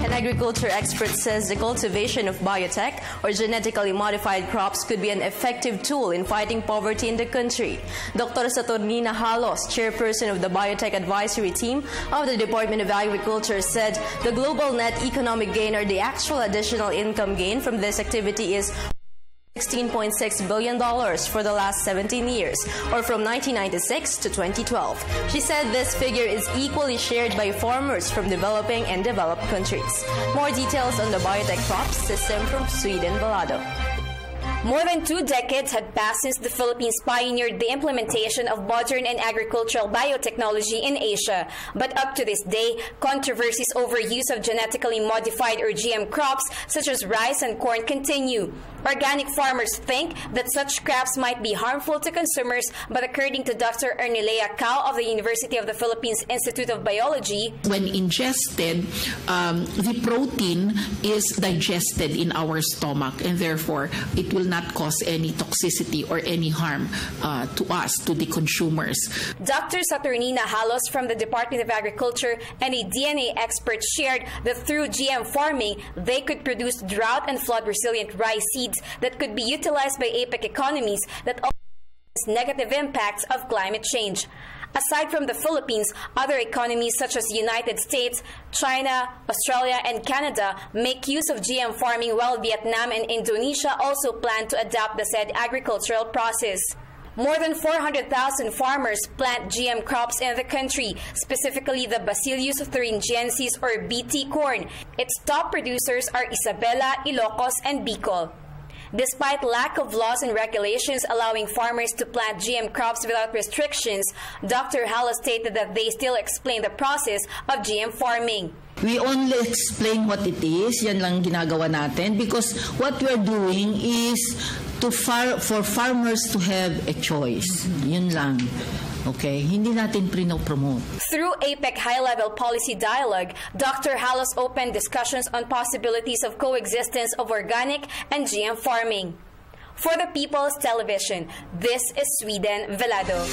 An agriculture expert says the cultivation of biotech or genetically modified crops could be an effective tool in fighting poverty in the country. Dr. Saturnina Halos, chairperson of the Biotech Advisory Team of the Department of Agriculture, said the global net economic gain, or the actual additional income gain from this activity, is $16.6 billion for the last 17 years, or from 1996 to 2012. She said this figure is equally shared by farmers from developing and developed countries. More details on the biotech crops system from Sweeden Velado. More than 2 decades had passed since the Philippines pioneered the implementation of modern and agricultural biotechnology in Asia. But up to this day, controversies over use of genetically modified or GM crops such as rice and corn continue. Organic farmers think that such crops might be harmful to consumers, but according to Dr. Ernilea Cao of the University of the Philippines Institute of Biology, when ingested, the protein is digested in our stomach, and therefore it will not cause any toxicity or any harm to us, to the consumers. Dr. Saturnina Halos from the Department of Agriculture and a DNA expert shared that through GM farming, they could produce drought and flood-resilient rice seeds that could be utilized by APEC economies that also face negative impacts of climate change. Aside from the Philippines, other economies such as the United States, China, Australia, and Canada make use of GM farming, while Vietnam and Indonesia also plan to adopt the said agricultural process. More than 400,000 farmers plant GM crops in the country, specifically the Bacillus thuringiensis or BT corn. Its top producers are Isabela, Ilocos, and Bicol. Despite lack of laws and regulations allowing farmers to plant GM crops without restrictions, Dr. Halos stated that they still explain the process of GM farming. We only explain what it is, yan lang ginagawa natin, because what we're doing is for farmers to have a choice. Yun lang. Okay, hindi natin promote. Through APEC high-level policy dialogue, Dr. Halos opened discussions on possibilities of coexistence of organic and GM farming. For the People's Television, this is Sweeden Velado.